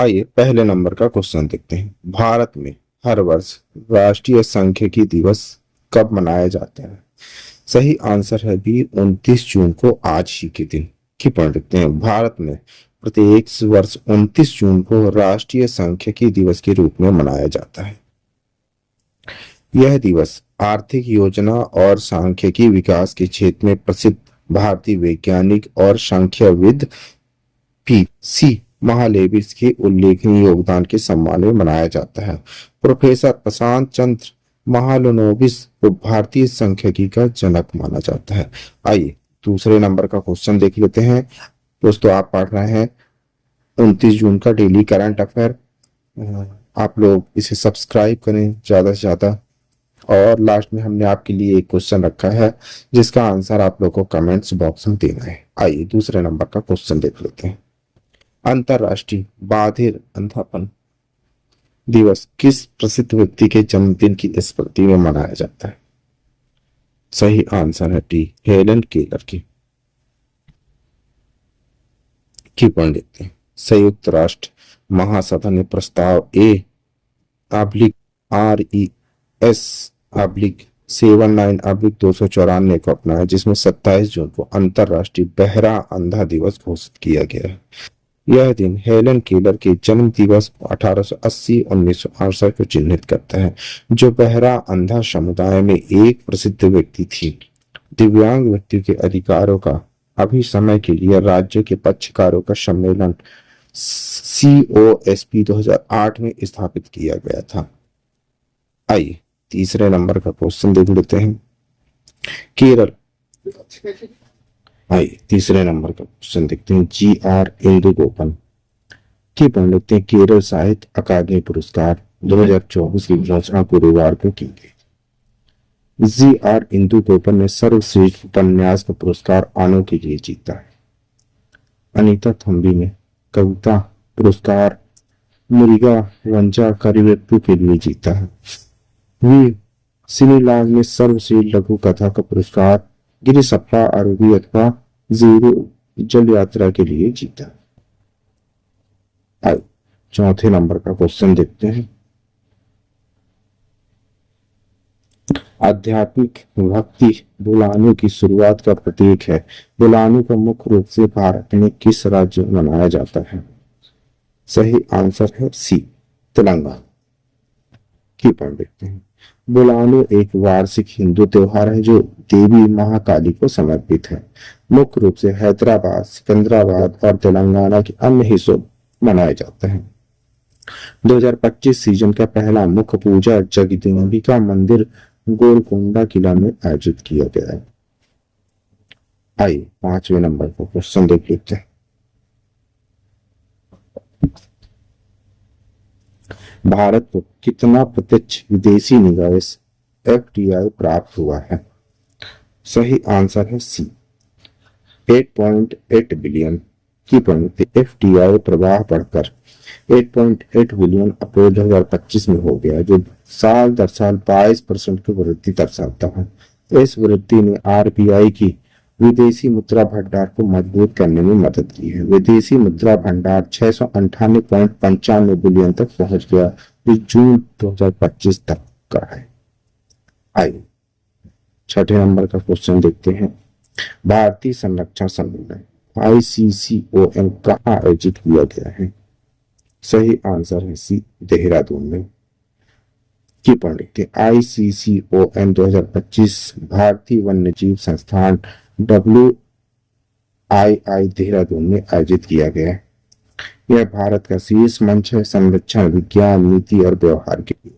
आइए पहले नंबर का क्वेश्चन देखते हैं। भारत में हर वर्ष राष्ट्रीय सांख्यिकी दिवस कब मनाया जाता है? सही आंसर है बी 29 जून को, आज ही के दिन की पढ़ लिखते हैं। भारत में प्रत्येक वर्ष 29 जून को राष्ट्रीय सांख्यिकी दिवस के रूप में मनाया जाता है। यह दिवस आर्थिक योजना और सांख्यिकी विकास के क्षेत्र में प्रसिद्ध भारतीय वैज्ञानिक और सांख्यविद पी.सी. महालेविस के उल्लेखनीय योगदान के सम्मान में मनाया जाता है। प्रोफेसर प्रशांत चंद्र महालनोबिस को भारतीय सांख्यिकी का जनक माना जाता है। आइए दूसरे नंबर का क्वेश्चन देख लेते हैं। दोस्तों, आप पढ़ रहे हैं 29 जून का डेली करंट अफेयर। आप लोग इसे सब्सक्राइब करें ज्यादा से ज्यादा, और लास्ट में हमने आपके लिए एक क्वेश्चन रखा है जिसका आंसर आप लोग को कमेंट्स बॉक्स में देना है। आइए दूसरे नंबर का क्वेश्चन देख लेते हैं। अंतरराष्ट्रीय बाधिर अंधापन दिवस किस प्रसिद्ध व्यक्ति के जन्मदिन की स्मृति में मनाया जाता है? सही आंसर है डी हेलन केलर की पढ़ लेते हैं। संयुक्त राष्ट्र महासभा ने प्रस्ताव A/RES/79/294 को अपनाया, जिसमें 27 जून को अंतरराष्ट्रीय बहरा अंधा दिवस घोषित किया गया है। यह दिन हेलन केलर के जन्म दिवस 1880-1968 को चिन्हित करता है, जो बहरा अंधा समुदाय में एक प्रसिद्ध व्यक्ति थी। दिव्यांग व्यक्ति के अधिकारों का अभिसमय के लिए राज्य के पक्षकारों का सम्मेलन COSP 2008 में स्थापित किया गया था। आइए तीसरे नंबर का क्वेश्चन देख लेते हैं। केरल आइए तीसरे नंबर का क्वेश्चन देखते हैं। GR इंदुगोपन की पढ़ लेते हैं। केरल साहित्य अकादमी पुरस्कार 2024 की घोषणा गुरुवार को की गई। GR इंदुगोपन ने सर्वश्रेष्ठ उपन्यास का पुरस्कार आनो के लिए जीता है। अनीता थम्बी ने कविता पुरस्कार मुरिगा वंजा करिवेप्पू के लिए जीता है। वी सिनीलाल ने सर्वश्रेष्ठ लघु कथा का पुरस्कार गिरिसप्पा आरोही अथवा जीरो जल यात्रा के लिए जीता। आइए चौथे नंबर का क्वेश्चन देखते हैं। आध्यात्मिक भक्ति बुलानों की शुरुआत का प्रतीक है। बुलानों का मुख्य रूप से भारत में किस राज्य में मनाया जाता है? सही आंसर है सी तेलंगाना की पढ़ लेते हैं। बुलानो एक वार्षिक हिंदू त्योहार है जो देवी महाकाली को समर्पित है। मुख्य रूप से हैदराबाद, सिकंदराबाद और तेलंगाना के अन्य हिस्सों मनाया जाता है। 2025 सीजन का पहला मुख्य पूजा जगदम्बिका मंदिर गोलकोंडा किला में आयोजित किया गया है। आइए पांचवें नंबर का क्वेश्चन देख लेते हैं। भारत को कितना प्रत्यक्ष विदेशी निवेश FDI प्राप्त हुआ है? सही आंसर है सी 8.8 बिलियन की परिणति। FDI प्रवाह बढ़कर 8.8 बिलियन अप्रैल 2025 में हो गया, जो साल दर साल 22% की वृद्धि दर्शाता है। इस वृद्धि ने RBI की विदेशी मुद्रा भंडार को मजबूत करने में मदद की है। विदेशी मुद्रा भंडार 698.95 बिलियन तक पहुंच गया, जो जून 2025 तक का है। आइए छठे नंबर का क्वेश्चन देखते हैं। भारतीय संरक्षण सम्मेलन ICCOM कहाँ आयोजित किया गया है? सही आंसर है सी देहरादून में की पढ़ लेते हैं। ICCOM 2025 भारतीय वन्यजीव संस्थान WII देहरादून में आयोजित किया गया है। यह भारत का शीर्ष मंच है संरक्षण विज्ञान नीति और व्यवहार के लिए।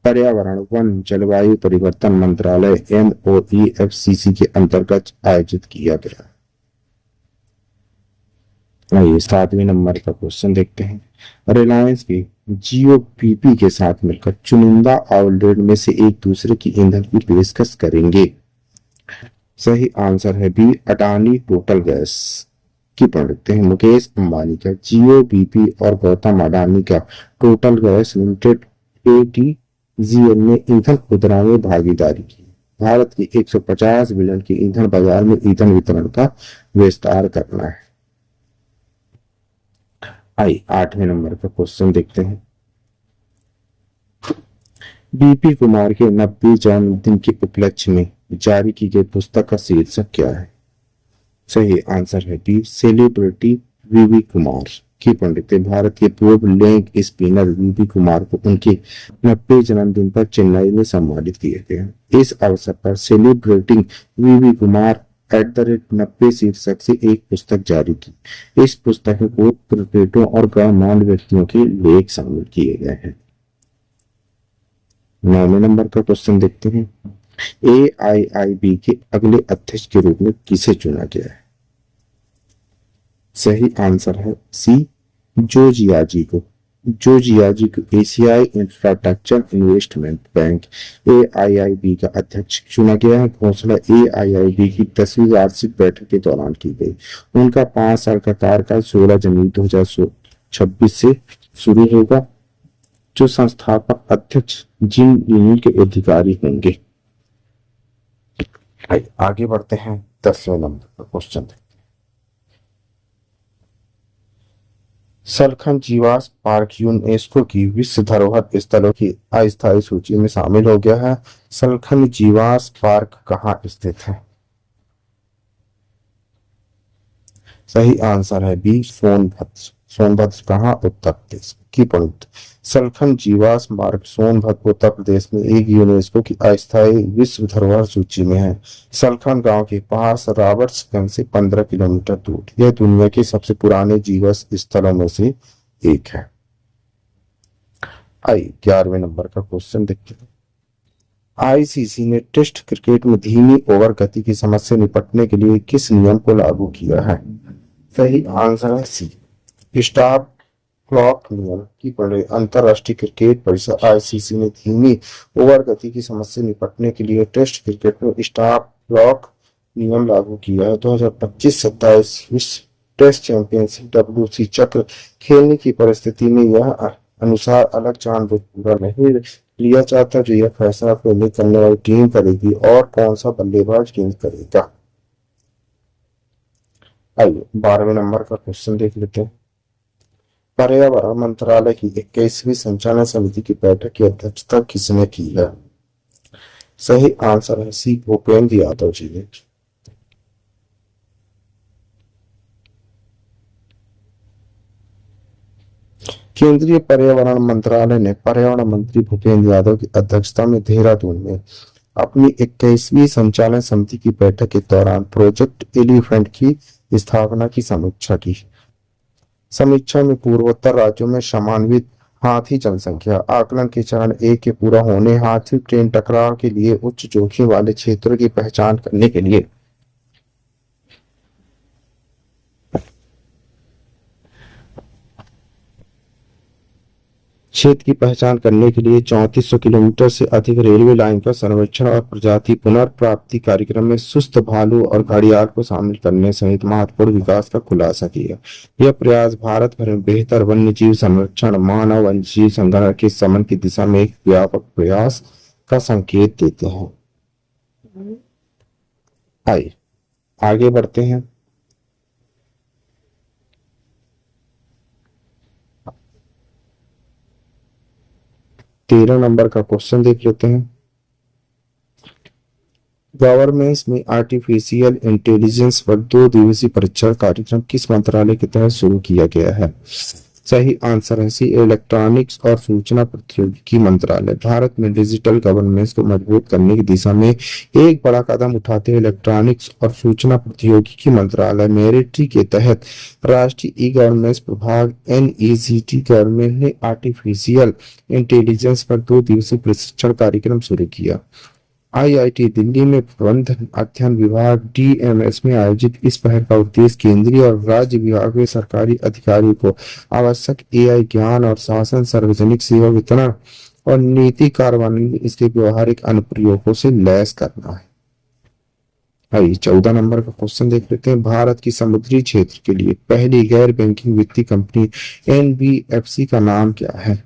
पर्यावरण वन जलवायु परिवर्तन मंत्रालय MOEFCC के अंतर्गत आयोजित किया गया। आइए सातवें नंबर का क्वेश्चन देखते हैं। रिलायंस की जियो BP के साथ मिलकर चुनिंदा आउटलेट में से एक दूसरे की ईंधन की पेशकश करेंगे। सही आंसर है बी अडानी टोटल गैस की पढ़ लेते हैं। मुकेश अंबानी का जियो BP और गौतम अडानी का टोटल गैस लिमिटेड ATGL ने ईंधन खुदरा में भागीदारी की। भारत की 150 बिलियन की ईंधन बाजार में ईंधन वितरण का विस्तार करना है। आइए 8वें नंबर का क्वेश्चन देखते हैं। बीपी कुमार के 90 जन्मदिन के उपलक्ष्य में जारी की गई पुस्तक का शीर्षक क्या है? सही आंसर है बी, सेलिब्रिटी वीवी कुमार की पंडित भारत के पूर्व लेग स्पिनर वीवी कुमार को उनके 90 जन्मदिन पर चेन्नई में सम्मानित किया गया। इस अवसर पर सेलिब्रेटिंग वीवी कुमार @90 शीर्षक से एक पुस्तक जारी की। इस पुस्तक में भूत प्रेतों और गणमान्य व्यक्तियों के लेख शामिल किए गए हैं। 9वें नंबर का क्वेश्चन देखते हैं। AIIB के अगले अध्यक्ष के रूप में किसे चुना गया है? सही आंसर है सी, जोजियाजी को। जोजियाजी को एशियाई इंफ्रास्ट्रक्चर इन्वेस्टमेंट बैंक AIIB का अध्यक्ष चुना गया है। घोषणा AIIB की 10वीं वार्षिक बैठक के दौरान की गई। उनका 5 साल का कार्यकाल 16 जनवरी 2026 से शुरू होगा। जो संस्थापक अध्यक्ष जिन यूनियन के अधिकारी होंगे। आगे बढ़ते हैं 10वें नंबर का क्वेश्चन। सलखन जीवाश्म पार्क यूनेस्को की विश्व धरोहर स्थलों की अस्थायी सूची में शामिल हो गया है। सलखन जीवाश्म पार्क कहाँ स्थित है? सही आंसर है बी, सोनभद्र। सोनभद्र कहाँ? उत्तर प्रदेश की पॉइंट। सलखन जीवाश्म पार्क सोनभद्र उत्तर प्रदेश में एक यूनेस्को की अस्थायी विश्व धरोहर सूची में है। सलखन गांव के पास रॉबर्ट्सगंज से 15 किलोमीटर दूर। यह दुनिया के सबसे पुराने जीवाश्म स्थलों में से एक है। 11वें नंबर का क्वेश्चन देखते हैं। आईसीसी ने टेस्ट क्रिकेट में धीमी ओवर गति की समस्या से निपटने के लिए किस नियम को लागू किया है? सही आंसर है सी, स्टॉप क्लॉक नियम की पढ़े। अंतरराष्ट्रीय क्रिकेट परिषद आईसीसी ने धीमी ओवर गति की समस्या से निपटने के लिए टेस्ट क्रिकेट में स्टॉप क्लॉक नियम लागू किया है। 2025-27 विश्व टेस्ट चैंपियनशिप WC चक्र खेलने की परिस्थिति में यह अनुसार अलग जानबूझ पूरा नहीं लिया जाता जो यह फैसला पहले करने वाली टीम करेगी और कौन सा बल्लेबाज गेंद करेगा। आइए 12वें नंबर का क्वेश्चन देख लेते हैं। पर्यावरण मंत्रालय की 21वीं संचालन समिति की बैठक की अध्यक्षता किसने की है? सही आंसर है सी, भूपेंद्र यादव जी ने। केंद्रीय पर्यावरण मंत्रालय ने पर्यावरण मंत्री भूपेंद्र यादव की अध्यक्षता में देहरादून में अपनी 21वीं संचालन समिति की बैठक के दौरान प्रोजेक्ट एलिफेंट की स्थापना की समीक्षा की। समीक्षा में पूर्वोत्तर राज्यों में समन्वित हाथी जनसंख्या आकलन के चरण 1 के पूरा होने, हाथी ट्रेन टकराव के लिए उच्च जोखिम वाले क्षेत्रों की पहचान करने के लिए क्षेत्र की पहचान करने के लिए 3400 किलोमीटर से अधिक रेलवे लाइन का सर्वेक्षण और प्रजाति पुनर्प्राप्ति कार्यक्रम में सुस्त भालू और घड़ियाल को शामिल करने सहित महत्वपूर्ण विकास का खुलासा किया। यह प्रयास भारत भर में बेहतर वन्यजीव संरक्षण, मानव वन्यजीव संगठन के समन की दिशा में एक व्यापक प्रयास का संकेत देते हैं। आइए आगे बढ़ते हैं। तेरह नंबर का क्वेश्चन देख लेते हैं। गवर्नेंस में आर्टिफिशियल इंटेलिजेंस पर 2 दिवसीय परीक्षण कार्यक्रम किस मंत्रालय के तहत शुरू किया गया है? सही आंसर है सी, इलेक्ट्रॉनिक्स और सूचना प्रौद्योगिकी मंत्रालय। भारत में डिजिटल गवर्नेंस को मजबूत करने की दिशा में एक बड़ा कदम उठाते हुए इलेक्ट्रॉनिक्स और सूचना प्रौद्योगिकी मंत्रालय मेरिटी के तहत राष्ट्रीय ई गवर्नेंस प्रभाग NECT गवर्नमेंट ने आर्टिफिशियल इंटेलिजेंस पर 2 दिवसीय प्रशिक्षण कार्यक्रम शुरू किया। IIT दिल्ली में प्रबंधन अध्ययन विभाग DMS में आयोजित इस पहल का उद्देश्य केंद्रीय और राज्य विभाग के सरकारी अधिकारियों को आवश्यक AI ज्ञान और शासन, सार्वजनिक सेवा वितरण और नीति कार्यान्वयन में इसके व्यवहारिक अनुप्रयोगों से लैस करना है। आइए 14 नंबर का क्वेश्चन देख लेते हैं। भारत की समुद्री क्षेत्र के लिए पहली गैर बैंकिंग वित्तीय कंपनी NBFC का नाम क्या है?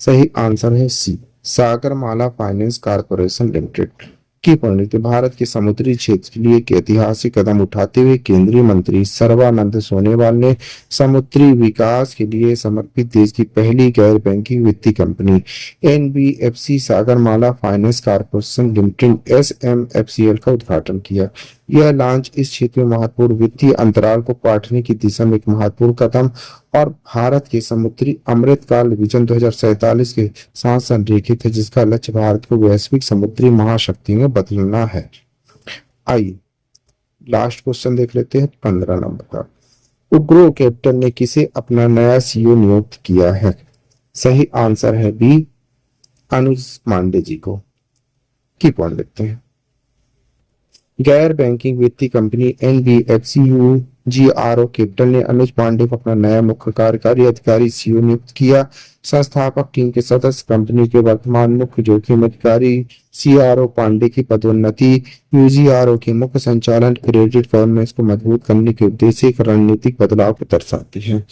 सही आंसर है सी, सागरमाला फाइनेंस कॉर्पोरेशन लिमिटेड की पंडित भारत के समुद्री क्षेत्र के लिए एक ऐतिहासिक कदम उठाते हुए केंद्रीय मंत्री सर्बानंद सोनोवाल ने समुद्री विकास के लिए समर्पित देश की पहली गैर बैंकिंग वित्तीय company NBFC Sagarmala finance corporation limited SMFCL का उद्घाटन किया। यह लॉन्च इस क्षेत्र में महत्वपूर्ण वित्तीय अंतराल को काटने की दिशा में एक महत्वपूर्ण कदम और भारत के समुद्री अमृतकाल विजन 2047 के साथ संरेखित है, जिसका लक्ष्य भारत को वैश्विक समुद्री महाशक्ति में बदलना है। आइए लास्ट क्वेश्चन देख लेते हैं 15 नंबर का। उग्रो कैपिटल ने किसे अपना नया सीईओ नियुक्त किया है? सही आंसर है बी, अनुज पांडे जी को। की पॉइंट देखते हैं। गैर बैंकिंग वित्तीय कंपनी एनबीएफसीयूजीआरओ कैपिटल ने अनुज पांडे को अपना नया मुख्य कार्यकारी अधिकारी सीईओ नियुक्त किया। संस्थापक टीम के सदस्य कंपनी के वर्तमान मुख्य जोखिम अधिकारी सीआरओ पांडे की पदोन्नति यूजीआरओ के मुख्य संचालन क्रेडिट गवर्नेंस को मजबूत करने के उद्देश्य से एक रणनीतिक बदलाव को दर्शाती है।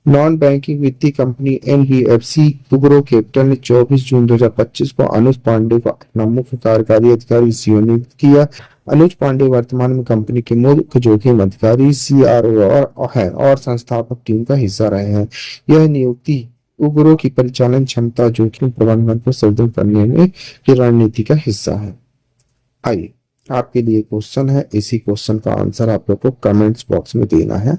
नॉन बैंकिंग वित्तीय कंपनी एनबीएफसी उग्रो कैपिटल ने 24 जून 2025 को अनुज पांडे को अपना मुख्य कार्यकारी अधिकारी सीईओ नियुक्त किया। अनुज पांडे वर्तमान में कंपनी के मुख्य जोखिम अधिकारी सीआरओ है और संस्थापक टीम का हिस्सा रहे हैं। यह नियुक्ति उग्रो की परिचालन क्षमता जोखिम प्रबंधन को सुदृढ़ करने में की रणनीति का हिस्सा है। आइए आपके लिए क्वेश्चन है, इसी क्वेश्चन का आंसर आप लोग को कमेंट्स बॉक्स में देना है।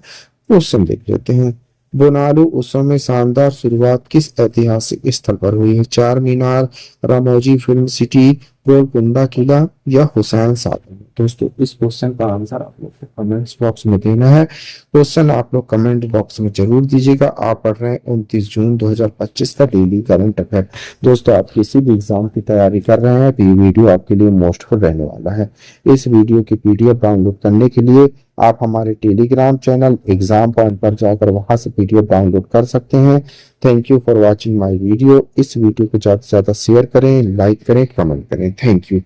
क्वेश्चन देख लेते हैं। बोनालू उत्सव में शानदार शुरुआत किस ऐतिहासिक स्थल पर हुई है? चार मीनार, रामोजी फिल्म सिटी, गोलकुंडा किला या हुसैन सागर? दोस्तों इस क्वेश्चन का आंसर आप लोग को कमेंट्स बॉक्स में देना है। क्वेश्चन आप लोग कमेंट बॉक्स में जरूर दीजिएगा। आप पढ़ रहे हैं 29 जून 2025 का डेली करंट अफेयर। दोस्तों आप किसी भी एग्जाम की तैयारी कर रहे हैं तो ये वीडियो आपके लिए मोस्टफुल रहने वाला है। इस वीडियो की पीडीएफ डाउनलोड करने के लिए आप हमारे टेलीग्राम चैनल एग्जाम पॉइंट पर जाकर वहां से पीडीएफ डाउनलोड कर सकते हैं। Thank you for watching my video. इस वीडियो को ज्यादा से ज्यादा शेयर करें, लाइक करें, कमेंट करें। Thank you.